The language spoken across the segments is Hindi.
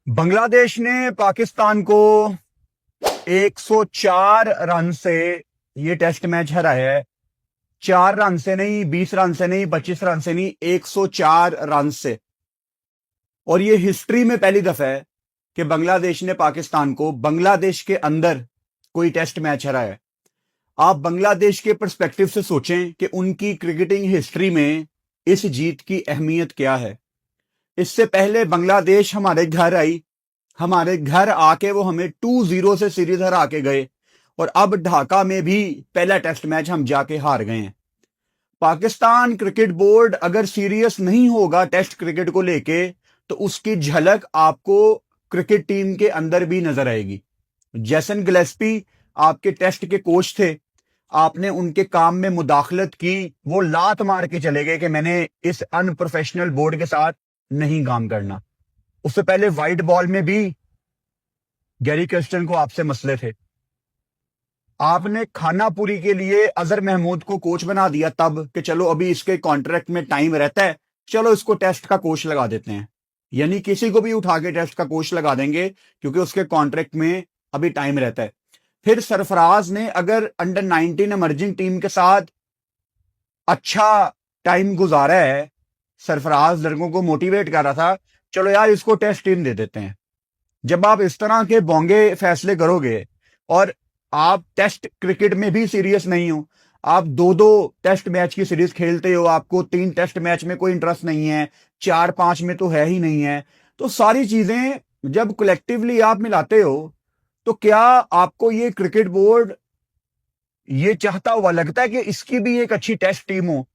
बांग्लादेश ने पाकिस्तान को 104 रन से ये टेस्ट मैच हराया है। 4 रन से नहीं, 20 रन से नहीं, 25 रन से नहीं, 104 रन से। और ये हिस्ट्री में पहली दफा है कि बांग्लादेश ने पाकिस्तान को बांग्लादेश के अंदर कोई टेस्ट मैच हराया है। आप बांग्लादेश के पर्सपेक्टिव से सोचें कि उनकी क्रिकेटिंग हिस्ट्री में इस जीत की अहमियत क्या है। इससे पहले बांग्लादेश हमारे घर आई, हमारे घर आके वो हमें 2-0 से सीरीज हरा के गए, और अब ढाका में भी पहला टेस्ट मैच हम जाके हार गए हैं। पाकिस्तान क्रिकेट बोर्ड अगर सीरियस नहीं होगा टेस्ट क्रिकेट को लेके, तो उसकी झलक आपको क्रिकेट टीम के अंदर भी नजर आएगी। जैसन गिलेस्पी आपके टेस्ट के कोच थे, आपने उनके काम में मुदाखलत की, वो लात मार के चले गए कि मैंने इस अनप्रोफेशनल बोर्ड के साथ नहीं काम करना। उससे पहले व्हाइट बॉल में भी गैरी कर्स्टन को आपसे मसले थे। आपने खानापुरी के लिए अजहर महमूद को कोच बना दिया तब कि चलो अभी इसके कॉन्ट्रैक्ट में टाइम रहता है, चलो इसको टेस्ट का कोच लगा देते हैं। यानी किसी को भी उठा के टेस्ट का कोच लगा देंगे क्योंकि उसके कॉन्ट्रैक्ट में अभी टाइम रहता है। फिर सरफराज ने अगर अंडर 19 इमर्जिंग टीम के साथ अच्छा टाइम गुजारा है, सरफराज लड़कों को मोटिवेट कर रहा था, चलो यार इसको टेस्ट टीम दे देते हैं। जब आप इस तरह के बोंगे फैसले करोगे और आप टेस्ट क्रिकेट में भी सीरियस नहीं हो, आप 2-2 टेस्ट मैच की सीरीज खेलते हो, आपको 3 टेस्ट मैच में कोई इंटरेस्ट नहीं है, 4-5 में तो है ही नहीं है, तो सारी चीजें जब कलेक्टिवली आप मिलाते हो, तो क्या आपको ये क्रिकेट बोर्ड ये चाहता हुआ लगता है कि इसकी भी एक अच्छी टेस्ट टीम हो?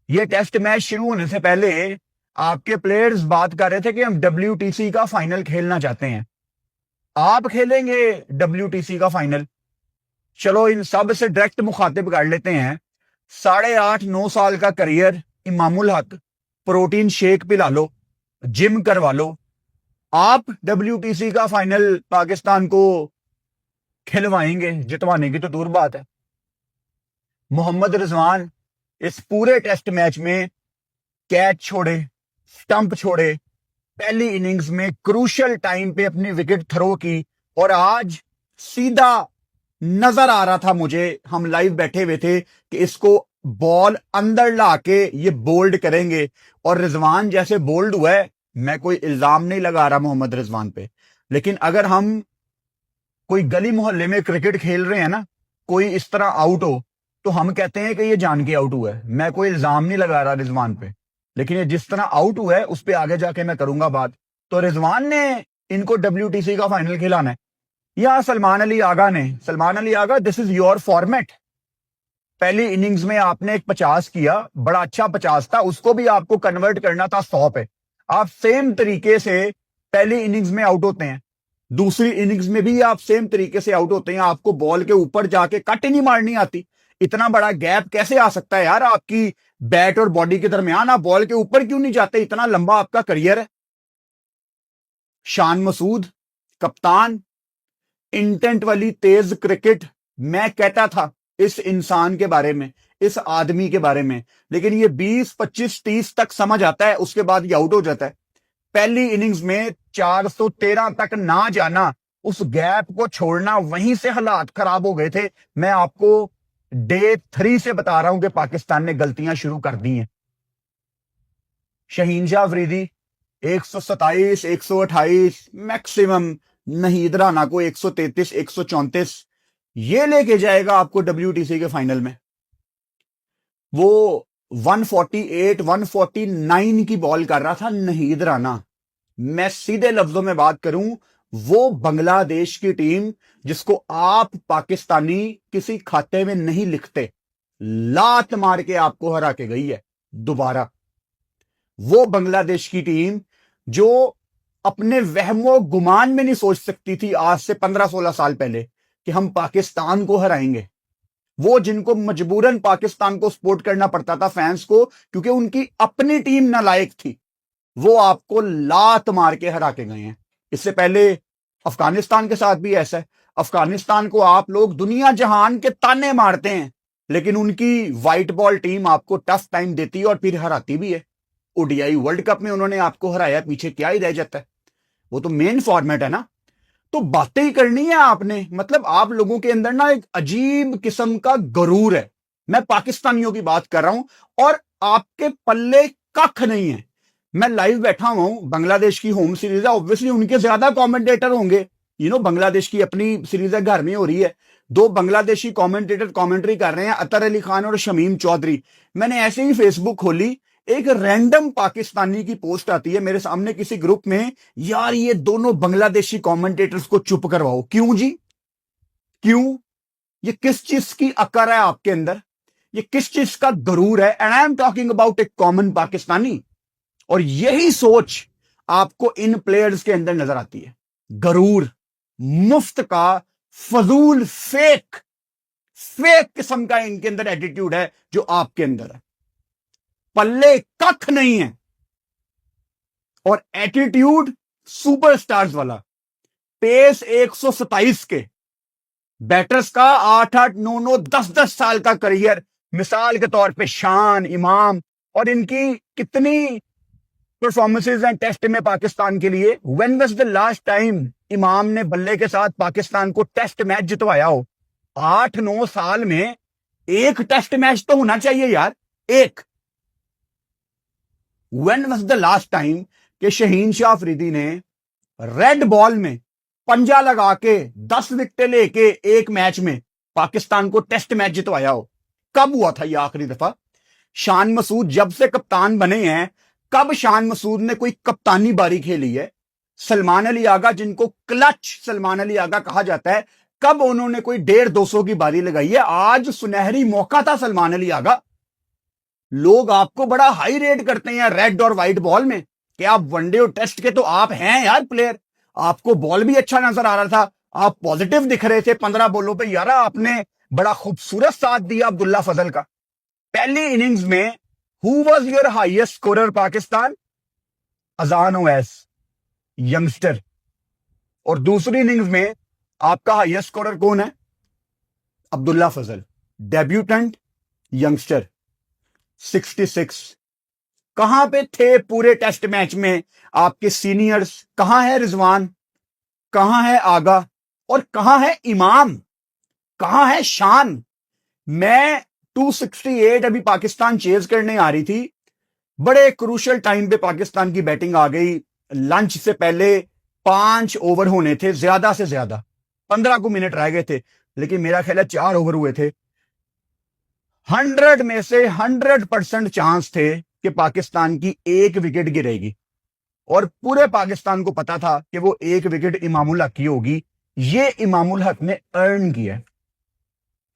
ये टेस्ट मैच शुरू होने से पहले आपके प्लेयर्स बात कर रहे थे कि हम WTC का फाइनल खेलना चाहते हैं। आप खेलेंगे WTC का फाइनल? चलो इन सब से डायरेक्ट मुखातिब कर लेते हैं। 8.5-9 साल का career, Imamul Haq, protein shake पिला लो, जिम करवा लो, आप WTC का फाइनल पाकिस्तान को खिलवाएंगे? जितवाने की तो दूर बात है। मोहम्मद रिजवान इस पूरे टेस्ट मैच में कैच छोड़े, स्टंप छोड़े, पहली इनिंग्स में क्रूशियल टाइम पे अपनी विकेट थ्रो की, और आज सीधा नजर आ रहा था मुझे, हम लाइव बैठे हुए थे, कि इसको बॉल अंदर ला के ये बोल्ड करेंगे। और रिजवान जैसे बोल्ड हुआ है, मैं कोई इल्जाम नहीं लगा रहा मोहम्मद रिजवान पे, लेकिन अगर हम कोई गली मोहल्ले में क्रिकेट खेल रहे हैं ना, कोई इस तरह आउट हो, तो हम कहते हैं कि ये जान के आउट हुआ है। मैं कोई इल्जाम नहीं लगा रहा रिजवान पे, लेकिन ये जिस तरह आउट हुआ है उस पर आगे जाके मैं करूंगा बात। तो रिजवान ने इनको WTC का फाइनल खिलाना है, या सलमान अली आगा ने? Salman Ali Agha, this is your format. पहली इनिंग्स में आपने एक 50 किया, बड़ा अच्छा 50 था, उसको भी आपको कन्वर्ट करना था 100 पे। आप सेम तरीके से पहली इनिंग्स में आउट होते हैं, दूसरी इनिंग्स में भी आप सेम तरीके से आउट होते हैं। आपको बॉल के ऊपर जाके कट ही नहीं मारनी आती। इतना बड़ा गैप कैसे आ सकता है यार आपकी बैट और बॉडी के दरमियान? आप बॉल के ऊपर क्यों नहीं जाते? इतना लंबा आपका करियर है। शान मसूद, कप्तान, इंटेंट वाली तेज क्रिकेट, मैं कहता था इस इंसान के बारे में, इस आदमी के बारे में, लेकिन ये 20, 25, 30 तक समझ आता है, उसके बाद ये आउट हो जाता है। पहली इनिंग्स में 413 तक ना जाना, उस गैप को छोड़ना, वहीं से हालात खराब हो गए थे। मैं आपको डे 3 से बता रहा हूं कि पाकिस्तान ने गलतियां शुरू कर दी हैं। शहीन शाह अफरीदी 127, 128 मैक्सिमम, नहीद राना को 133, 134, ये लेके जाएगा आपको WTC के फाइनल में। वो 148, 149 की बॉल कर रहा था नहीद राना। मैं सीधे लफ्जों में बात करूं, वो बांग्लादेश की टीम जिसको आप पाकिस्तानी किसी खाते में नहीं लिखते, लात मार के आपको हरा के गई है दोबारा। वो बांग्लादेश की टीम जो अपने वहमो गुमान में नहीं सोच सकती थी आज से 15-16 साल पहले कि हम पाकिस्तान को हराएंगे। वो जिनको मजबूरन पाकिस्तान को सपोर्ट करना पड़ता था, फैंस को, क्योंकि उनकी अपनी टीम नालायक थी, वो आपको लात मार के हरा के गए हैं। इससे पहले अफगानिस्तान के साथ भी ऐसा है। अफगानिस्तान को आप लोग दुनिया जहान के ताने मारते हैं, लेकिन उनकी व्हाइट बॉल टीम आपको टफ टाइम देती है और फिर हराती भी है। ODI वर्ल्ड कप में उन्होंने आपको हराया, पीछे क्या ही रह जाता है। वो तो मेन फॉर्मेट है ना। तो बातें ही करनी है आपने, मतलब आप लोगों के अंदर ना एक अजीब किस्म का गरूर है। मैं पाकिस्तानियों की बात कर रहा हूं और आपके पल्ले कख नहीं है। मैं लाइव बैठा हुआ हूं, बांग्लादेश की होम सीरीज है, ऑब्वियसली उनके ज्यादा कमेंटेटर होंगे। बांग्लादेश की अपनी सीरीज है, घर में हो रही है, दो बांग्लादेशी कमेंटेटर कमेंट्री कर रहे हैं, अतर अली खान और शमीम चौधरी। मैंने ऐसे ही फेसबुक खोली, एक रैंडम पाकिस्तानी की पोस्ट आती है मेरे सामने किसी ग्रुप में, यार ये दोनों बांग्लादेशी कमेंटेटर्स को चुप करवाओ। क्यों जी, क्यों? ये किस चीज की अकड़ है आपके अंदर, ये किस चीज का गरूर है? And I am talking about A common Pakistani. और यही सोच आपको इन प्लेयर्स के अंदर नजर आती है, गरूर, मुफ्त का, फजूल, फेक फेक किस्म का इनके अंदर एटीट्यूड है जो आपके अंदर है। पल्ले कख नहीं है, और एटीट्यूड सुपरस्टार्स वाला। पेस 127 के बैटर्स का 8-8, 9-9, 10-10 साल का करियर, मिसाल के तौर पे शान, इमाम, और इनकी कितनी परफॉर्मेंसेज हैं टेस्ट में पाकिस्तान के लिए। When was the last time इमाम ने बल्ले के साथ पाकिस्तान को टेस्ट मैच जितवाया हो? 8-9 साल में एक टेस्ट मैच तो होना चाहिए यार, एक। When was the last time कि शहीन शाह अफरीदी ने रेड बॉल में पंजा लगा के 10 विकेटें लेके एक मैच में पाकिस्तान को टेस्ट मैच जितवाया हो? कब हुआ था ये आखिरी दफा? शान मसूद जब से कप्तान बने हैं, कब शान मसूद ने कोई कप्तानी बारी खेली है? सलमान अली आगा, जिनको क्लच सलमान अली आगा कहा जाता है, कब उन्होंने कोई 150-200 की बारी लगाई है? आज सुनहरी मौका था सलमान अली आगा। लोग आपको बड़ा हाई रेट करते हैं रेड और व्हाइट बॉल में कि आप वनडे और टेस्ट के तो आप हैं यार प्लेयर, आपको बॉल भी अच्छा नजर आ रहा था, आप पॉजिटिव दिख रहे थे 15 बॉलों पे। यार आपने बड़ा खूबसूरत साथ दिया अब्दुल्ला फजल का। पहली इनिंग्स में who was your highest scorer Pakistan? अजान ओवैस, यंगस्टर। और दूसरी इनिंग्स में आपका हाईएस्ट स्कोरर कौन है? अब्दुल्ला फजल, डेब्यूटेंट, यंगस्टर, 66। कहां पे थे पूरे टेस्ट मैच में आपके सीनियर्स? कहां है रिजवान, कहां है आगा, और कहां है इमाम, कहां है शान? मैं 268 अभी पाकिस्तान चेज करने आ रही थी, बड़े क्रूशल टाइम पे पाकिस्तान की बैटिंग आ गई। लंच से पहले 5 ओवर होने थे, ज्यादा से ज्यादा 15 को मिनट रह गए थे, लेकिन मेरा ख्याल है 4 ओवर हुए थे। 100 में से 100% चांस थे कि पाकिस्तान की एक विकेट गिरेगी, और पूरे पाकिस्तान को पता था कि वो एक विकेट इमामुल हक की होगी। ये इमामुल हक ने अर्न किया।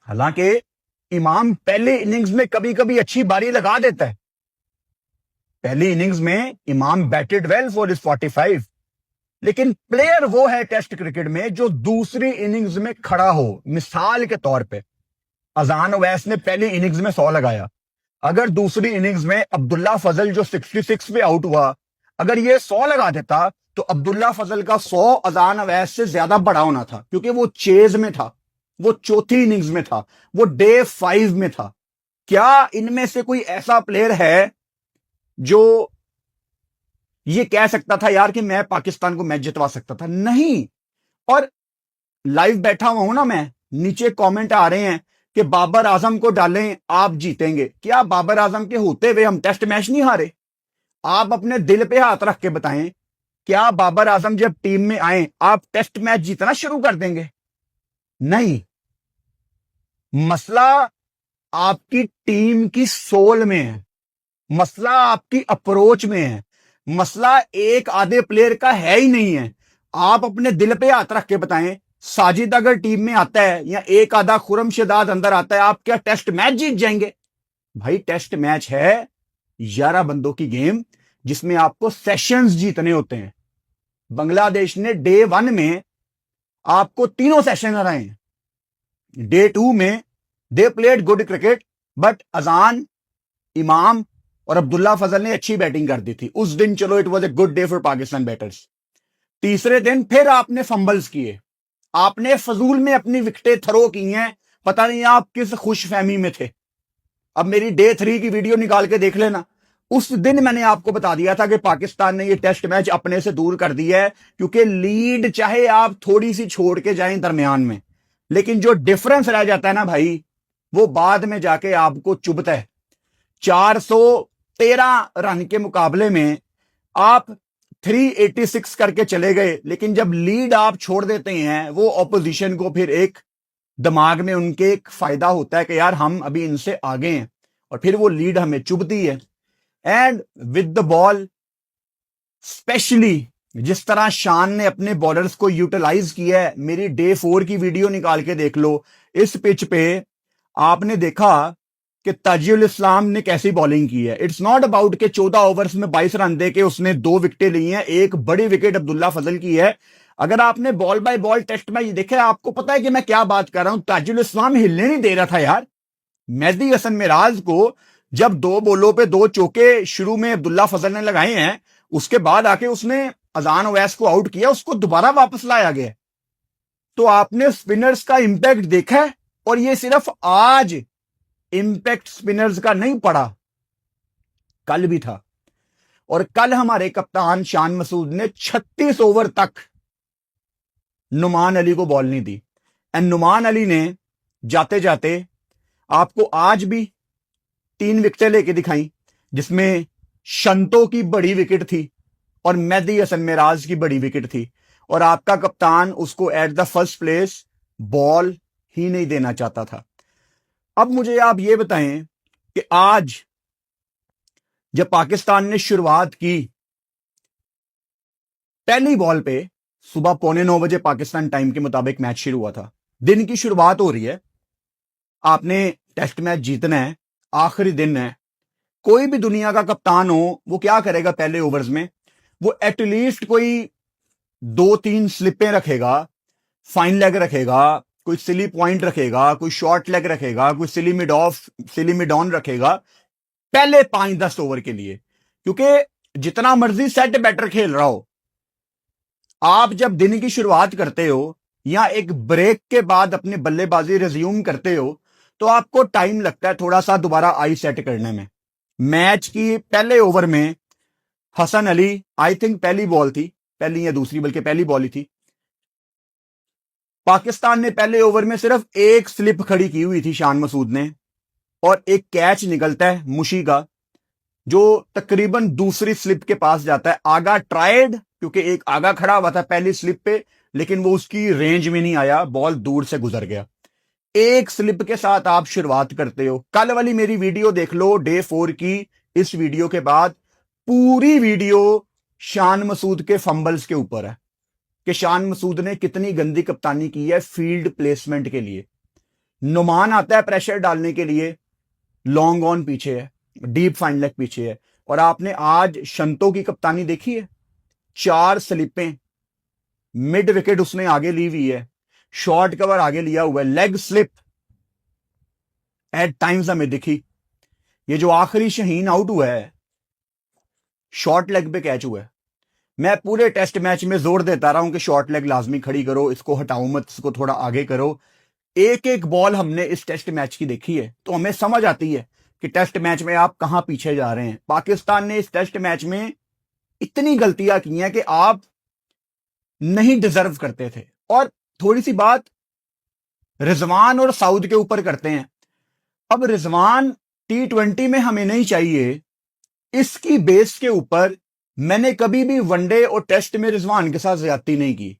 हालांकि इमाम पहले इनिंग्स में कभी कभी अच्छी बारी लगा देता है, पहली इनिंग्स में इमाम बैटेड वेल फॉर इज 45, लेकिन प्लेयर वो है टेस्ट क्रिकेट में जो दूसरी इनिंग्स में खड़ा हो। मिसाल के तौर पे अजान ओवैस ने पहली इनिंग्स में 100 लगाया, अगर दूसरी इनिंग्स में अब्दुल्ला फजल जो 66 पे आउट हुआ, अगर ये 100 लगा देता तो अब्दुल्ला फजल का 100 अजान ओवैस से ज्यादा बड़ा होना था, क्योंकि वो चेज में था, वो चौथी इनिंग्स में था, वो डे 5 में था। क्या इनमें से कोई ऐसा प्लेयर है जो ये कह सकता था यार कि मैं पाकिस्तान को मैच जितवा सकता था? नहीं। और लाइव बैठा हुआ हूं ना मैं, नीचे कमेंट आ रहे हैं कि बाबर आजम को डालें आप जीतेंगे। क्या बाबर आजम के होते हुए हम टेस्ट मैच नहीं हारे? आप अपने दिल पे हाथ रख के बताएं, क्या बाबर आजम जब टीम में आए आप टेस्ट मैच जीतना शुरू कर देंगे? नहीं। मसला आपकी टीम की सोल में है, मसला आपकी अप्रोच में है, मसला एक आधे प्लेयर का है ही नहीं है। आप अपने दिल पे हाथ रख के बताएं, साजिद अगर टीम में आता है या एक आधा खुरमशदाद अंदर आता है, आप क्या टेस्ट मैच जीत जाएंगे? भाई टेस्ट मैच है 11 बंदों की गेम, जिसमें आपको सेशंस जीतने होते हैं। बांग्लादेश ने डे 1 में आपको तीनों सेशन हराए हैं। डे 2 में they played good cricket, but अजान, इमाम और अब्दुल्ला फजल ने अच्छी बैटिंग कर दी थी उस दिन। चलो, it was a good day for Pakistan batters. तीसरे दिन फिर आपने फंबल्स किए, आपने फजूल में अपनी विकेटें थ्रो की हैं, पता नहीं आप किस खुशफहमी में थे। अब मेरी डे 3 की वीडियो निकाल के देख लेना, उस दिन मैंने आपको बता दिया था कि पाकिस्तान ने ये टेस्ट मैच अपने से दूर कर दिया है, क्योंकि लीड चाहे आप थोड़ी सी छोड़ के जाएं दरमियान में, लेकिन जो डिफरेंस रह जाता है ना भाई, वो बाद में जाके आपको चुभता है। 413 रन के मुकाबले में आप 386 करके चले गए, लेकिन जब लीड आप छोड़ देते हैं, वो ऑपोजिशन को फिर एक दिमाग में उनके एक फायदा होता है कि यार हम अभी इनसे आगे हैं, और फिर वो लीड हमें चुभती है। And with the ball, specially जिस तरह शान ने अपने बॉलर्स को यूटिलाइज किया है, मेरी डे 4 की वीडियो निकाल के देख लो। इस पिच पे आपने देखा कि ताजिउल इस्लाम ने कैसी बॉलिंग की है। इट्स नॉट अबाउट के 14 ओवर्स में 22 रन दे के उसने 2 विकेटें ली हैं, एक बड़ी विकेट अब्दुल्ला फजल की है। अगर आपने ball by ball test match देखा है, आपको पता है कि मैं क्या बात कर रहा हूं। ताजिउल इस्लाम हिलने नहीं दे रहा था यार। मेहदी हसन मिराज को जब 2 बॉलों पे 2 चौके शुरू में अब्दुल्ला फजल ने लगाए हैं, उसके बाद आके उसने अजान ओवैस को आउट किया, उसको दोबारा वापस लाया गया। तो आपने स्पिनर्स का इंपैक्ट देखा है, और ये सिर्फ आज इंपैक्ट स्पिनर्स का नहीं पड़ा, कल भी था। और कल हमारे कप्तान शान मसूद ने 36 ओवर तक नुमान अली को बॉल नहीं दी। एंड नुमान अली ने जाते जाते आपको आज भी 3 विकेटें लेके दिखाई, जिसमें शंतो की बड़ी विकेट थी और मेहदी हसन मिराज की बड़ी विकेट थी, और आपका कप्तान उसको at the first place ball ही नहीं देना चाहता था। अब मुझे आप ये बताएं कि आज जब पाकिस्तान ने शुरुआत की, पहली बॉल पे सुबह 8:45 पाकिस्तान टाइम के मुताबिक मैच शुरू हुआ था। दिन की शुरुआत हो रही है, आपने टेस्ट मैच जीतना है, आखिरी दिन है। कोई भी दुनिया का कप्तान हो, वो क्या करेगा पहले ओवर्स में? वो एटलीस्ट कोई 2-3 स्लिपें रखेगा, फाइन लेग रखेगा, कोई सिली पॉइंट रखेगा, कोई शॉर्ट लेग रखेगा, कोई silly mid off, silly mid on रखेगा पहले 5-10 ओवर के लिए। क्योंकि जितना मर्जी सेट बैटर खेल रहा हो, आप जब दिन की शुरुआत करते हो या एक ब्रेक के बाद अपनी बल्लेबाजी रिज्यूम करते हो, तो आपको टाइम लगता है थोड़ा सा दोबारा आई सेट करने में। मैच की पहले ओवर में हसन अली, आई थिंक पहली बॉल थी, पहली या दूसरी, बल्कि पहली बॉल ही थी, पाकिस्तान ने पहले ओवर में सिर्फ एक स्लिप खड़ी की हुई थी शान मसूद ने, और एक कैच निकलता है मुशी का, जो तकरीबन दूसरी स्लिप के पास जाता है। आगा ट्राइड, क्योंकि एक आगा खड़ा हुआ था पहली स्लिप पे, लेकिन वो उसकी रेंज में नहीं आया, बॉल दूर से गुजर गया। एक स्लिप के साथ आप शुरुआत करते हो। कल वाली मेरी वीडियो देख लो, डे 4 की। इस वीडियो के बाद पूरी वीडियो शान मसूद के फंबल्स के ऊपर है कि शान मसूद ने कितनी गंदी कप्तानी की है फील्ड प्लेसमेंट के लिए। नुमान आता है प्रेशर डालने के लिए, लॉन्ग ऑन पीछे है, डीप फाइन लेग पीछे है। और आपने आज शंतो की कप्तानी देखी है, 4 स्लिपें, मिड विकेट उसने आगे ली हुई है, शॉर्ट कवर आगे लिया हुआ है, लेग स्लिप एट टाइम्स हमें दिखी। ये जो आखिरी शहीन आउट हुआ है, शॉर्ट लेग पे कैच हुआ है। मैं पूरे टेस्ट मैच में जोर देता रहा हूं कि शॉर्ट लेग लाजमी खड़ी करो, इसको हटाओ मत, इसको थोड़ा आगे करो। एक एक बॉल हमने इस टेस्ट मैच की देखी है, तो हमें समझ आती है कि टेस्ट मैच में आप कहां पीछे जा रहे हैं। पाकिस्तान ने इस टेस्ट मैच में इतनी गलतियां की हैं कि आप नहीं डिजर्व करते थे। और थोड़ी सी बात रिजवान और साउद के ऊपर करते हैं। अब रिजवान T20 में हमें नहीं चाहिए, इसकी बेस के ऊपर मैंने कभी भी वनडे और टेस्ट में रिजवान के साथ ज्यादती नहीं की,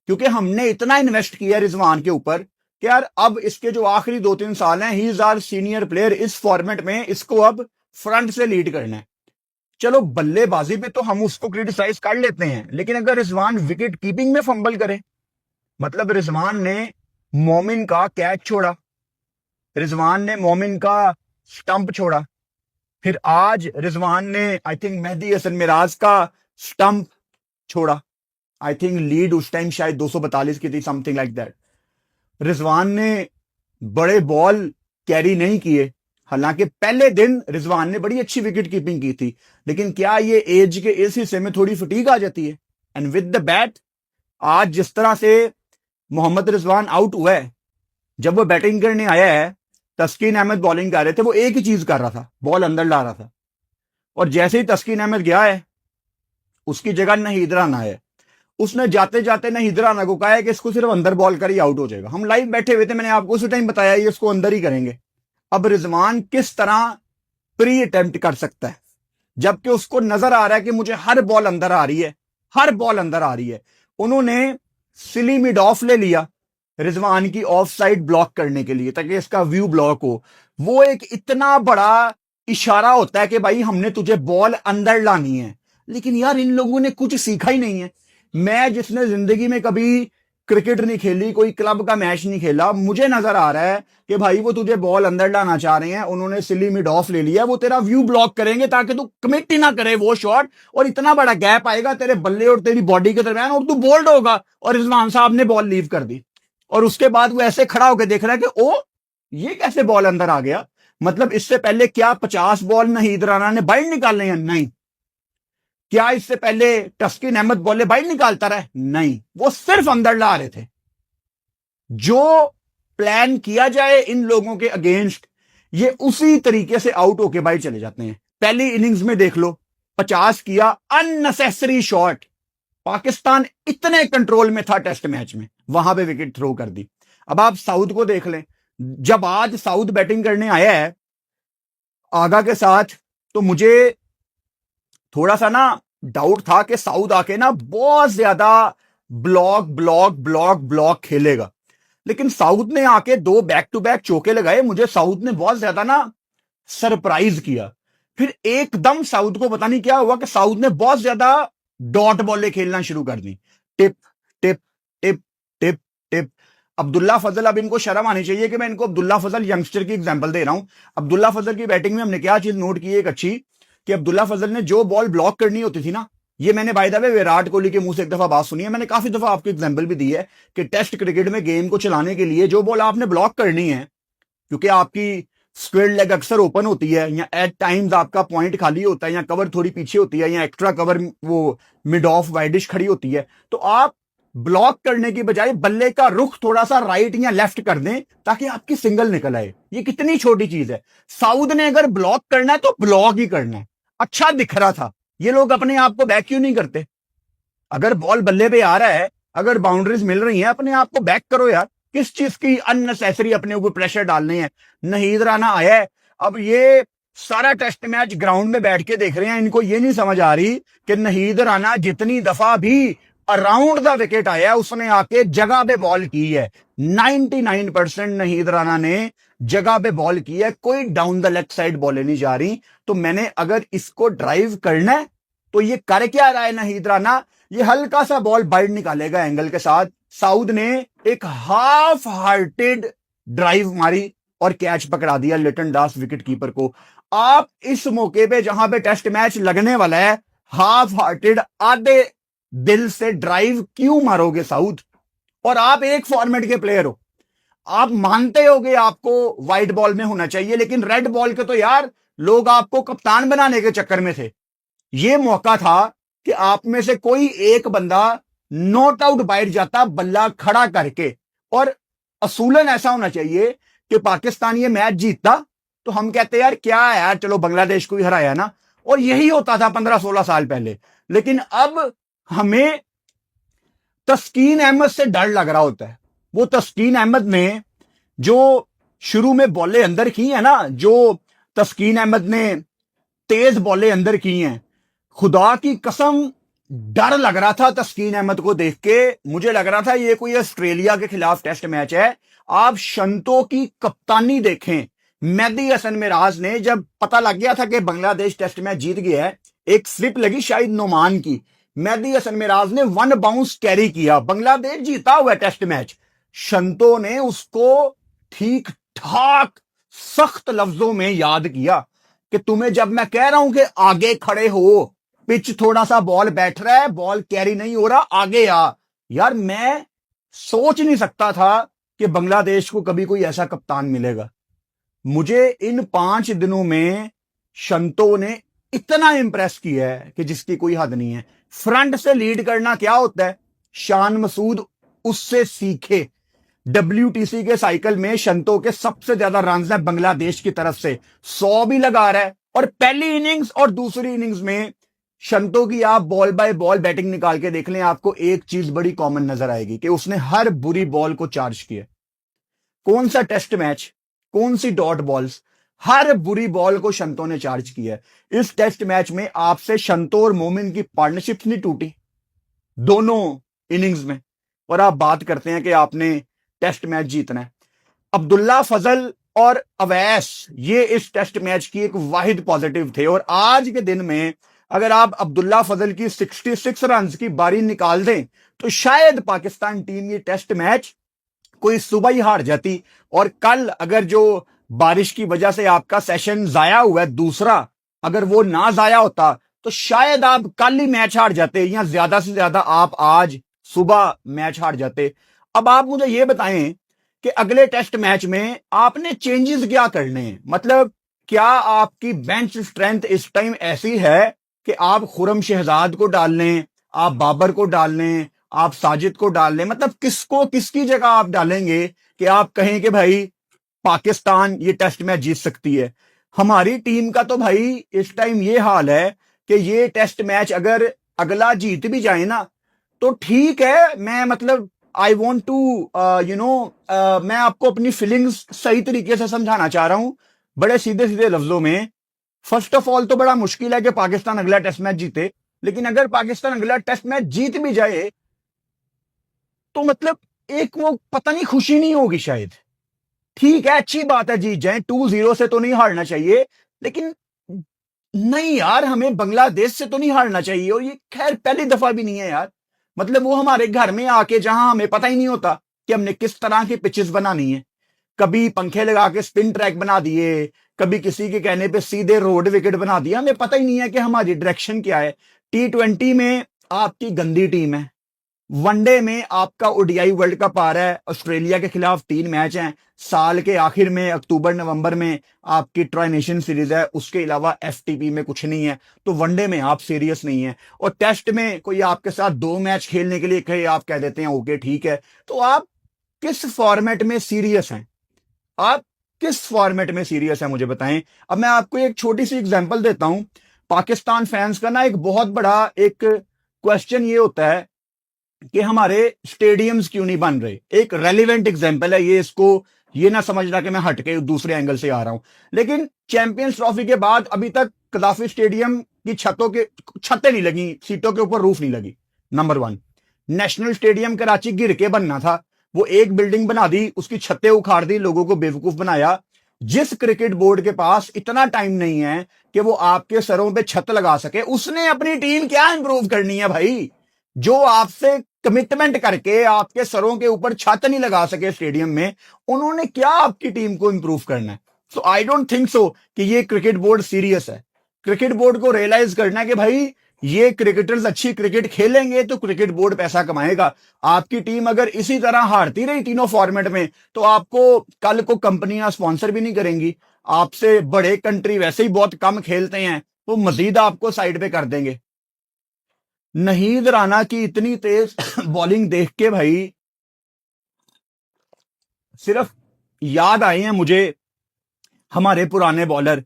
क्योंकि हमने इतना इन्वेस्ट किया रिजवान के ऊपर कि यार अब इसके जो आखिरी 2-3 साल हैं, he is our senior player इस फॉर्मेट में, इसको अब फ्रंट से लीड करना है। चलो बल्लेबाजी पे तो हम उसको क्रिटिसाइज कर लेते हैं, लेकिन अगर रिजवान विकेट कीपिंग में फंबल करे, मतलब रिजवान ने मोमिन का कैच छोड़ा, रिजवान ने मोमिन का स्टंप छोड़ा, फिर आज रिजवान ने आई थिंक मेहदी हसन मिराज का स्टंप छोड़ा। आई थिंक लीड उस टाइम शायद 242 की थी, समथिंग लाइक दैट। रिजवान ने बड़े बॉल कैरी नहीं किए, हालांकि पहले दिन रिजवान ने बड़ी अच्छी विकेट कीपिंग की थी, लेकिन क्या ये एज के इस हिस्से में थोड़ी फटीग आ जाती है? एंड विद द बैट, आज जिस तरह से मोहम्मद रिजवान आउट हुआ है, जब वो बैटिंग करने आया है, तस्कीन अहमद बॉलिंग कर रहे थे, वो एक ही चीज कर रहा था, बॉल अंदर ला रहा था। और जैसे ही तस्कीन अहमद गया है, उसकी जगह नहीद राना है। उसने जाते जाते नहीद राना को कहा है कि इसको सिर्फ अंदर बॉल कर ही आउट हो जाएगा। हम लाइव बैठे हुए थे, मैंने आपको उसी टाइम बताया ये इसको अंदर ही करेंगे। अब रिजवान किस तरह प्री अटेम्प्ट कर सकता है, जबकि उसको नजर आ रहा है कि मुझे हर बॉल अंदर आ रही है, हर बॉल अंदर आ रही है। उन्होंने सिली मिड ऑफ ले लिया रिजवान की ऑफ साइड ब्लॉक करने के लिए, ताकि इसका व्यू ब्लॉक हो। वो एक इतना बड़ा इशारा होता है कि भाई हमने तुझे बॉल अंदर लानी है। लेकिन यार इन लोगों ने कुछ सीखा ही नहीं है। मैं जिसने जिंदगी में कभी क्रिकेट नहीं खेली, कोई क्लब का मैच नहीं खेला, मुझे नजर आ रहा है कि भाई वो तुझे बॉल अंदर लाना चाह रहे हैं। उन्होंने सिली मिड ऑफ ले लिया, वो तेरा व्यू ब्लॉक करेंगे ताकि तू कमिट ही ना करे वो शॉट, और इतना बड़ा गैप आएगा तेरे बल्ले और तेरी बॉडी के दरमियान, और तू बोल्ड होगा। और रिजवान साहब ने बॉल लीव कर दी, और उसके बाद वो ऐसे खड़ा होकर देख रहा है कि ओ ये कैसे बॉल अंदर आ गया। मतलब इससे पहले क्या 50 बॉल नहीद राना ने बाइट निकालने हैं? नहीं। क्या इससे पहले तस्कीन अहमद बॉले बाइट निकालता रहा? नहीं। वो सिर्फ अंदर ला रहे थे। जो प्लान किया जाए इन लोगों के अगेंस्ट, ये उसी तरीके से आउट होके बाइट चले जाते हैं। पहली इनिंग्स में देख लो, 50 किया, अननेसेसरी शॉट। पाकिस्तान इतने कंट्रोल में था टेस्ट मैच में, वहां पे विकेट थ्रो कर दी। अब आप साउथ को देख लें, जब आज साउथ बैटिंग करने आया है आगा के साथ, तो मुझे थोड़ा सा ना डाउट था कि साउथ आके ना बहुत ज्यादा ब्लॉक ब्लॉक ब्लॉक ब्लॉक खेलेगा। लेकिन साउथ ने आके 2 बैक टू बैक चौके लगाए। मुझे साउथ ने बहुत ज्यादा ना सरप्राइज किया। फिर एकदम साउथ को पता नहीं क्या हुआ कि साउथ ने बहुत ज्यादा डॉट बॉलें खेलना शुरू कर दी। टिप टिप टिप टिप टिप। अब्दुल्ला फजल, अब इनको शर्म आनी चाहिए कि मैं इनको अब्दुल्ला फजल यंगस्टर की एग्जांपल दे रहा हूं। अब्दुल्ला फजल की बैटिंग में हमने क्या चीज नोट की एक अच्छी, कि अब्दुल्ला फजल ने जो बॉल ब्लॉक करनी होती थी ना, ये मैंने by the way Virat Kohli के मुंह से एक दफा बात सुनी है, मैंने काफी दफा आपको एग्जांपल भी दी है कि टेस्ट क्रिकेट में गेम को चलाने के लिए जो बॉल आपने ब्लॉक करनी है, क्योंकि आपकी स्क्वेयर लेग अक्सर ओपन होती है, या एट टाइम्स आपका पॉइंट खाली होता है, या कवर थोड़ी पीछे होती है, या एक्स्ट्रा कवर वो मिड ऑफ वाइडिश खड़ी होती है, तो आप ब्लॉक करने की बजाय बल्ले का रुख थोड़ा सा राइट या लेफ्ट कर दें ताकि आपकी सिंगल निकल आए। ये कितनी छोटी चीज है। साउथ ने अगर ब्लॉक करना है तो ब्लॉक ही करना है। अच्छा दिख रहा था, ये लोग अपने आप को बैक क्यों नहीं करते? अगर बॉल बल्ले पे आ रहा है, अगर बाउंड्रीज मिल रही हैं, अपने आप को बैक करो यार। किस चीज की अननेसेसरी अपने ऊपर प्रेशर डालने हैं? नहीद राना आया है, अब ये सारा टेस्ट मैच ग्राउंड में बैठ के देख रहे हैं, इनको ये नहीं समझ आ रही कि नहीद राना जितनी दफा भी अराउंड द विकेट आया है, उसने आके जगह पे बॉल की है। 99% नहीद राना ने जगह पे बॉल की है, कोई down the leg side ball नहीं जा रही। तो मैंने अगर इसको ड्राइव करना है तो ये कर क्या रहा है नहीद राना? ये हल्का सा बॉल बाइट निकालेगा एंगल के साथ। साउथ ने एक हाफ हार्टेड ड्राइव मारी और कैच पकड़ा दिया लिटन दास विकेट कीपर को। आप इस मौके पे जहां पे टेस्ट मैच लगने वाला है, हाफ हार्टेड आधे दिल से ड्राइव क्यों मारोगे साउथ? और आप एक फॉर्मेट के प्लेयर हो, आप मानते होगे आपको व्हाइट बॉल में होना चाहिए, लेकिन रेड बॉल के तो यार लोग आपको कप्तान बनाने के चक्कर में थे। यह मौका था कि आप में से कोई एक बंदा नॉट आउट बाइट जाता बल्ला खड़ा करके, और असूलन ऐसा होना चाहिए कि पाकिस्तान ये मैच जीतता तो हम कहते यार क्या है यार, चलो बांग्लादेश को ही हराया ना। और यही होता था 15-16 साल पहले। लेकिन अब हमें तस्कीन अहमद से डर लग रहा होता है। वो तस्कीन अहमद ने जो शुरू में बॉलें अंदर की है ना, जो तस्कीन अहमद ने तेज बॉलें अंदर की हैं, खुदा की कसम डर लग रहा था तस्कीन अहमद को देख के। मुझे लग रहा था ये कोई ऑस्ट्रेलिया के खिलाफ टेस्ट मैच है। आप शंतो की कप्तानी देखें। मेहदी हसन मिराज ने जब पता लग गया था कि बांग्लादेश टेस्ट मैच जीत गया है, एक स्लिप लगी शाहिद नोमान की, मेहदी हसन मिराज ने 1 बाउंस कैरी किया, बांग्लादेश जीता हुआ टेस्ट मैच। शंतो ने उसको ठीक ठाक सख्त लफ्जों में याद किया कि तुम्हें जब मैं कह रहा हूं कि आगे खड़े हो, पिच थोड़ा सा बॉल बैठ रहा है, बॉल कैरी नहीं हो रहा, आगे आ। यार मैं सोच नहीं सकता था कि बांग्लादेश को कभी कोई ऐसा कप्तान मिलेगा। मुझे इन 5 दिनों में शंतो ने इतना इंप्रेस किया है कि जिसकी कोई हद नहीं है। फ्रंट से लीड करना क्या होता है, शान मसूद उससे सीखे। WTC के साइकिल में शंतो के सबसे ज्यादा रन है बांग्लादेश की तरफ से, 100 भी लगा रहा है और पहली इनिंग्स और दूसरी इनिंग्स में शंतो की आप बॉल बाय बॉल बैटिंग निकाल के देख लें, आपको एक चीज बड़ी कॉमन नजर आएगी कि उसने हर बुरी बॉल को चार्ज किया। कौन सा टेस्ट मैच, कौन सी डॉट बॉल्स, हर बुरी बॉल को शंतो ने चार्ज किया। इस टेस्ट मैच में आपसे शंतो और मोमिन की पार्टनरशिप नहीं टूटी दोनों इनिंग्स में, और आप बात करते हैं कि आपने टेस्ट मैच जीतना है। अब्दुल्ला फजल और अवैस ये इस टेस्ट मैच की एक वाहिद पॉजिटिव थे, और आज के दिन में अगर आप अब्दुल्ला फजल की 66 रन की बारी निकाल दें तो शायद पाकिस्तान टीम ये टेस्ट मैच कोई सुबह ही हार जाती, और कल अगर जो बारिश की वजह से आपका सेशन जाया हुआ है दूसरा, अगर वो ना जाया होता तो शायद आप कल ही मैच हार जाते, या ज्यादा से ज्यादा आप आज सुबह मैच हार जाते। अब आप मुझे ये बताएं कि अगले टेस्ट मैच में आपने चेंजेस क्या करने हैं, मतलब क्या आपकी बेंच स्ट्रेंथ इस टाइम ऐसी है कि आप खुरम शहजाद को डाल लें, आप बाबर को डाल लें, आप साजिद को डाल लें, मतलब किसको किसकी जगह आप डालेंगे कि आप कहें कि भाई पाकिस्तान ये टेस्ट मैच जीत सकती है। हमारी टीम का तो भाई इस टाइम ये हाल है कि ये टेस्ट मैच अगर अगला जीत भी जाए ना तो ठीक है, मैं मतलब आई वॉन्ट टू मैं आपको अपनी फीलिंग्स सही तरीके से समझाना चाह रहा हूं, बड़े सीधे सीधे लफ्जों में। फर्स्ट ऑफ ऑल तो बड़ा मुश्किल है कि पाकिस्तान अगला टेस्ट मैच जीते, लेकिन अगर पाकिस्तान अगला टेस्ट मैच जीत भी जाए तो मतलब एक वो पता नहीं खुशी नहीं होगी शायद। ठीक है, अच्छी बात है जीत जाए, 2-0 से तो नहीं हारना चाहिए, लेकिन नहीं यार, हमें बांग्लादेश से तो नहीं हारना चाहिए, और ये खैर पहली दफा भी नहीं है यार। मतलब वो हमारे घर में आके जहां हमें पता ही नहीं होता कि हमने किस तरह की पिचेस बनानी है, कभी पंखे लगा के स्पिन ट्रैक बना दिए, कभी किसी के कहने पे सीधे रोड विकेट बना दिया, हमें पता ही नहीं है कि हमारी डायरेक्शन क्या है। T20 में आपकी गंदी टीम है, वनडे में आपका ओडीआई वर्ल्ड कप आ रहा है, ऑस्ट्रेलिया के खिलाफ 3 मैच हैं, साल के आखिर में अक्टूबर नवंबर में आपकी ट्राई नेशन सीरीज है, उसके अलावा एफटीपी में कुछ नहीं है, तो वनडे में आप सीरियस नहीं है, और टेस्ट में कोई आपके साथ 2 मैच खेलने के लिए कहे, आप कह देते हैं ओके ठीक है, तो आप किस फॉर्मेट में सीरियस हैं, आप किस फॉर्मेट में सीरियस है मुझे बताएं। अब मैं आपको एक छोटी सी एग्जांपल देता हूं। पाकिस्तान फैंस का ना एक बहुत बड़ा एक क्वेश्चन ये होता है कि हमारे स्टेडियम्स क्यों नहीं बन रहे। एक रेलिवेंट एग्जांपल है ये, इसको ये ना समझना कि मैं हटके दूसरे एंगल से आ रहा हूं, लेकिन चैंपियंस ट्रॉफी के बाद अभी तक कदाफी स्टेडियम की छतें नहीं लगी, सीटों के ऊपर रूफ नहीं लगी। नंबर 1। नेशनल स्टेडियम कराची गिर के बनना था, वो एक बिल्डिंग बना दी, उसकी छतें उखाड़ दी, लोगों को बेवकूफ बनाया। जिस क्रिकेट बोर्ड के पास इतना टाइम नहीं है कि वो आपके सरों पे छत लगा सके, उसने अपनी टीम क्या इंप्रूव करनी है भाई, जो आपसे कमिटमेंट करके आपके सरों के ऊपर छत नहीं लगा सके स्टेडियम में, उन्होंने क्या आपकी टीम को इंप्रूव करना है। सो आई डोंट थिंक सो कि ये क्रिकेट बोर्ड सीरियस है। क्रिकेट बोर्ड को रियलाइज करना है कि भाई ये क्रिकेटर्स अच्छी क्रिकेट खेलेंगे तो क्रिकेट बोर्ड पैसा कमाएगा। आपकी टीम अगर इसी तरह हारती रही तीनों फॉर्मेट में तो आपको कल को कंपनियां स्पॉन्सर भी नहीं करेंगी, आपसे बड़े कंट्री वैसे ही बहुत कम खेलते हैं, वो मजीद आपको साइड पे कर देंगे। नहीद राना की इतनी तेज बॉलिंग देख के भाई सिर्फ याद आए हैं मुझे हमारे पुराने बॉलर,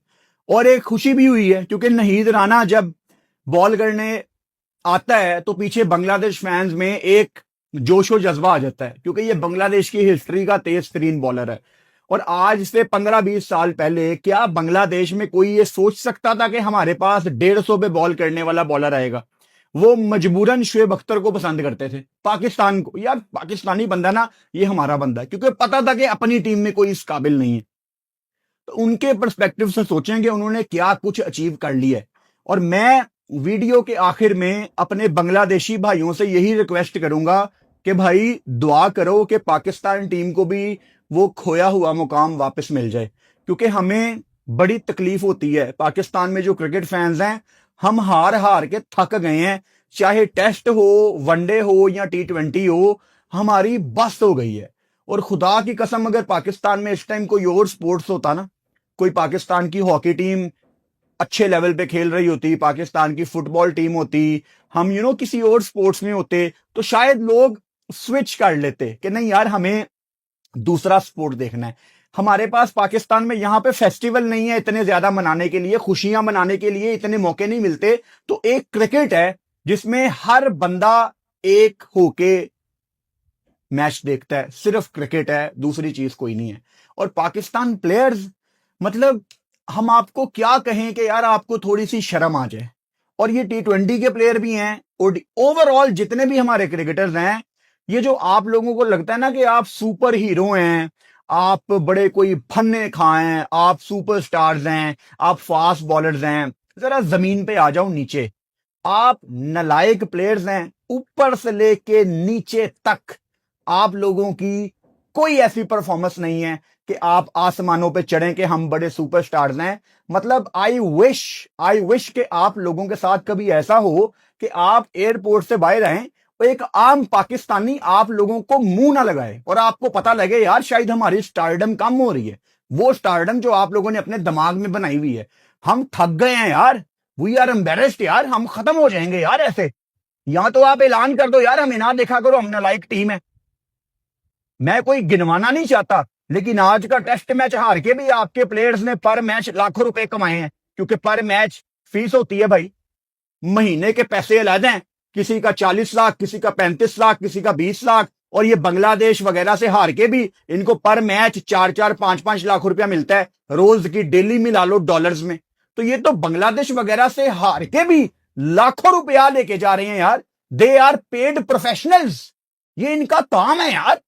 और एक खुशी भी हुई है क्योंकि नहीद राना जब बॉल करने आता है तो पीछे बांग्लादेश फैंस में एक जोशो जज्बा आ जाता है, क्योंकि ये बांग्लादेश की हिस्ट्री का तेज तरीन बॉलर है। और आज से 15-20 साल पहले क्या बांग्लादेश में कोई ये सोच सकता था कि हमारे पास 150 पे बॉल करने वाला बॉलर आएगा। वो मजबूरन शुएब अख्तर को पसंद करते थे, पाकिस्तान को, यार पाकिस्तानी बंदा ना ये हमारा बंदा है, क्योंकि पता था कि अपनी टीम में कोई इस काबिल नहीं है। तो उनके पर्सपेक्टिव से सोचेंगे उन्होंने क्या कुछ अचीव कर लिया है। और मैं वीडियो के आखिर में अपने बांग्लादेशी भाइयों से यही रिक्वेस्ट करूंगा कि भाई दुआ करो कि पाकिस्तान टीम को भी वो खोया हुआ मुकाम वापस मिल जाए, क्योंकि हमें बड़ी तकलीफ होती है पाकिस्तान में जो क्रिकेट फैंस हैं, हम हार हार के थक गए हैं, चाहे टेस्ट हो, वनडे हो या T20 हो, हमारी बस हो गई है। और खुदा की कसम अगर पाकिस्तान में इस टाइम कोई और स्पोर्ट्स होता ना, कोई पाकिस्तान की हॉकी टीम अच्छे लेवल पे खेल रही होती, पाकिस्तान की फुटबॉल टीम होती, हम किसी और स्पोर्ट्स में होते, तो शायद लोग स्विच कर लेते कि नहीं यार हमें दूसरा स्पोर्ट देखना है। हमारे पास पाकिस्तान में यहां पे फेस्टिवल नहीं है इतने ज्यादा मनाने के लिए, खुशियां मनाने के लिए इतने मौके नहीं मिलते। तो एक क्रिकेट है जिसमें हर बंदा एक होके मैच देखता है, सिर्फ क्रिकेट है, दूसरी चीज कोई नहीं है। और पाकिस्तान प्लेयर्स, मतलब हम आपको क्या कहें कि यार आपको थोड़ी सी शर्म आ जाए। और ये T20 के प्लेयर भी हैं और ओवरऑल जितने भी हमारे क्रिकेटर्स हैं, ये जो आप लोगों को लगता है ना कि आप सुपर हीरो हैं, आप बड़े कोई फन्ने खां हैं, आप सुपर स्टार्स हैं, आप फास्ट बॉलर्स हैं, जरा जमीन पे आ जाओ नीचे। आप नलायक प्लेयर्स हैं, ऊपर से लेके नीचे तक आप लोगों की कोई ऐसी परफॉर्मेंस नहीं है कि आप आसमानों पे चढ़ें कि हम बड़े सुपरस्टार्स हैं। मतलब आई विश कि आप लोगों के साथ कभी ऐसा हो कि आप एयरपोर्ट से बाहर आए और एक आम पाकिस्तानी आप लोगों को मुंह ना लगाए और आपको पता लगे यार शायद हमारी स्टारडम कम हो रही है, वो स्टारडम जो आप लोगों ने अपने दिमाग में बनाई हुई है। हम थक गए हैं यार, वी आर एम्बेरेस्ड यार, हम खत्म हो जाएंगे यार ऐसे। या तो आप ऐलान कर दो यार हमें ना देखा करो, हम नालायक टीम है। मैं कोई गिनवाना नहीं चाहता, लेकिन आज का टेस्ट मैच हार के भी आपके प्लेयर्स ने पर मैच लाखों रुपए कमाए हैं, क्योंकि पर मैच फीस होती है भाई, महीने के पैसे अलग हैं, किसी का 40 लाख, किसी का 35 लाख, किसी का 20 लाख। और ये बांग्लादेश वगैरह से हार के भी इनको पर मैच 4-4 5-5 लाख रुपया मिलता है, रोज की डेली मिला लो डॉलर्स में। तो ये तो बांग्लादेश वगैरह से हार के भी लाखों रुपया लेके जा रहे हैं यार। दे आर पेड प्रोफेशनल्स, ये इनका काम है यार।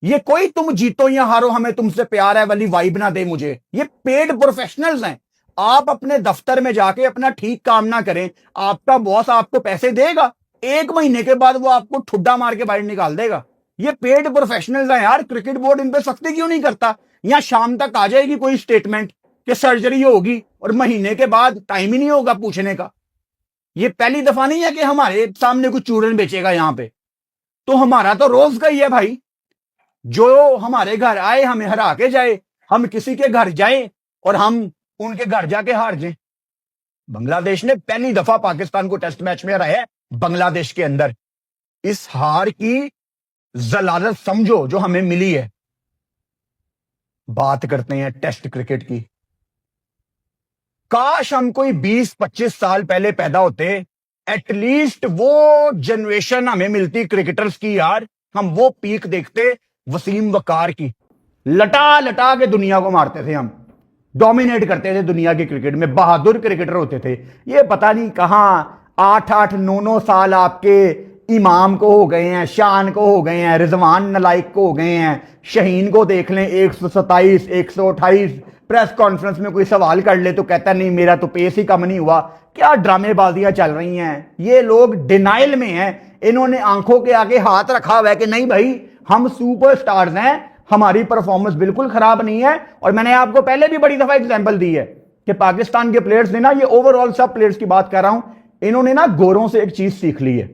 ये कोई तुम जीतो या हारो हमें तुमसे प्यार है वाली वाइब ना दे मुझे, ये पेड प्रोफेशनल्स हैं। आप अपने दफ्तर में जाके अपना ठीक काम ना करें, आपका बॉस आपको पैसे देगा, 1 महीने के बाद वो आपको ठुड्डा मार के बाहर निकाल देगा। ये पेड प्रोफेशनल्स हैं यार। क्रिकेट बोर्ड इन पे सख्ती क्यों नहीं करता? या शाम तक आ जाएगी कोई स्टेटमेंट कि सर्जरी होगी और महीने के बाद टाइम ही नहीं होगा पूछने का। ये पहली दफा नहीं है कि हमारे सामने कुछ चूरन बेचेगा यहां पे, तो हमारा तो रोज का ही है भाई। जो हमारे घर आए हमें हरा के जाए, हम किसी के घर जाएं और हम उनके घर जाके हार जाएं। बांग्लादेश ने पहली दफा पाकिस्तान को टेस्ट मैच में हराया है बांग्लादेश के अंदर। इस हार की जलालत समझो जो हमें मिली है। बात करते हैं टेस्ट क्रिकेट की। काश हम कोई 20-25 साल पहले पैदा होते, एटलीस्ट वो जनरेशन हमें मिलती क्रिकेटर्स की यार, हम वो पीक देखते वसीम वकार की। लटा लटा के दुनिया को मारते थे हम, डोमिनेट करते थे दुनिया के क्रिकेट में, बहादुर क्रिकेटर होते थे। ये पता नहीं कहां 8-8 9-9 साल आपके इमाम को हो गए हैं, शान को हो गए हैं, रिजवान नलाइक को हो गए हैं, शहीन को देख लें 127 128, प्रेस कॉन्फ्रेंस में कोई सवाल कर ले तो कहता नहीं मेरा तो पेस ही कम नहीं हुआ। क्या ड्रामेबाजियां चल रही हैं, ये लोग डिनाइल में हैं। इन्होंने आंखों के आगे हाथ रखा हुआ है कि नहीं भाई हम सुपरस्टार्स हैं, हमारी परफॉर्मेंस बिल्कुल खराब नहीं है। और मैंने आपको पहले भी बड़ी दफा एग्जांपल दी है कि पाकिस्तान के प्लेयर्स ने ना, ये ओवरऑल सब प्लेयर्स की बात कर रहा हूं, इन्होंने ना गोरों से एक चीज सीख ली है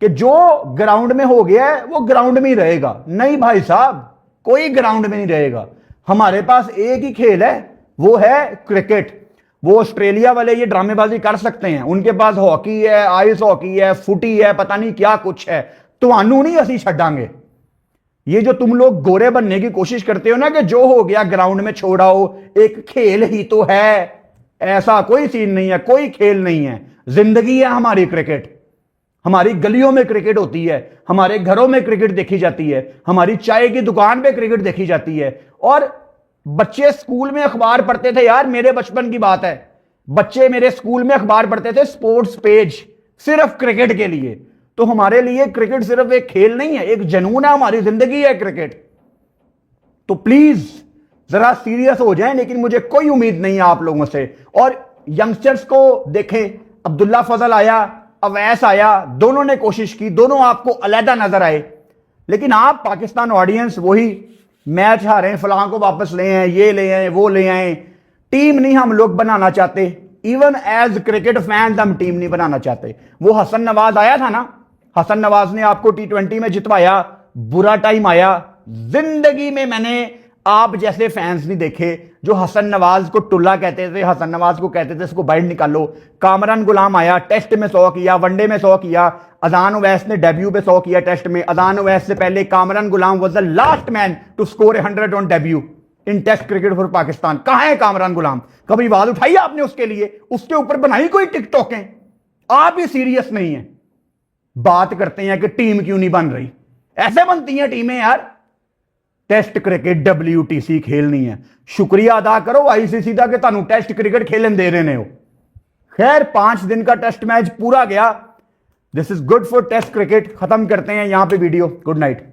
कि जो ग्राउंड में हो गया है वो ग्राउंड में ही रहेगा। नहीं भाई साहब, कोई ग्राउंड में नहीं रहेगा। हमारे पास एक ही खेल है, वो है क्रिकेट। वो ऑस्ट्रेलिया वाले ये ड्रामेबाजी कर सकते हैं, उनके पास हॉकी है, आइस हॉकी है, फुटी है, पता नहीं क्या कुछ है। तुहानू नहीं असी छड्डांगे। ये जो तुम लोग गोरे बनने की कोशिश करते हो ना कि जो हो गया ग्राउंड में छोड़ाओ, एक खेल ही तो है, ऐसा कोई सीन नहीं है, कोई खेल नहीं है, जिंदगी है हमारी क्रिकेट। हमारी गलियों में क्रिकेट होती है, हमारे घरों में क्रिकेट देखी जाती है, हमारी चाय की दुकान पे क्रिकेट देखी जाती है। और बच्चे स्कूल में अखबार पढ़ते थे यार, मेरे बचपन की बात है, बच्चे मेरे स्कूल में अखबार पढ़ते थे स्पोर्ट्स पेज, सिर्फ क्रिकेट के लिए। तो हमारे लिए क्रिकेट सिर्फ एक खेल नहीं है, एक जुनून है, हमारी जिंदगी है क्रिकेट। तो प्लीज जरा सीरियस हो जाएं, लेकिन मुझे कोई उम्मीद नहीं है आप लोगों से। और यंगस्टर्स को देखें, अब्दुल्ला फजल आया, अवैस आया, दोनों ने कोशिश की, दोनों आपको अलहदा नजर आए। लेकिन आप पाकिस्तान ऑडियंस वही मैच हारे, फलां को वापस ले आए, ये ले आए, वो ले आए। टीम नहीं हम लोग बनाना चाहते, इवन एज क्रिकेट फैंस हम टीम नहीं बनाना चाहते। वो हसन नवाज आया था ना, हसन नवाज ने आपको T20 में जितवाया, बुरा टाइम आया। जिंदगी में मैंने आप जैसे फैंस नहीं देखे जो हसन नवाज को टुल्ला कहते थे, हसन नवाज को कहते थे इसको बाहर निकालो। कामरान गुलाम आया, टेस्ट में 100 किया, वनडे में 100 किया। अजान ओवैस ने डेब्यू पे 100 किया टेस्ट में। अजान ओवैस से पहले Kamran Ghulam was the last man to score 100 on debut. In test cricket for Pakistan. कहां है कामरान गुलाम? कभी आवाज उठाई आपने उसके लिए? उसके ऊपर बनाई कोई टिकटॉकें? आप ही सीरियस नहीं है। बात करते हैं कि टीम क्यों नहीं बन रही। ऐसे बनती हैं टीमें यार। टेस्ट क्रिकेट WTC खेलनी है, शुक्रिया अदा करो आईसीसी का कि तानू टेस्ट क्रिकेट खेलन दे रहे हो। खैर 5 दिन का टेस्ट मैच पूरा गया। This is good for test cricket. खत्म करते हैं यहां पे वीडियो। Good night.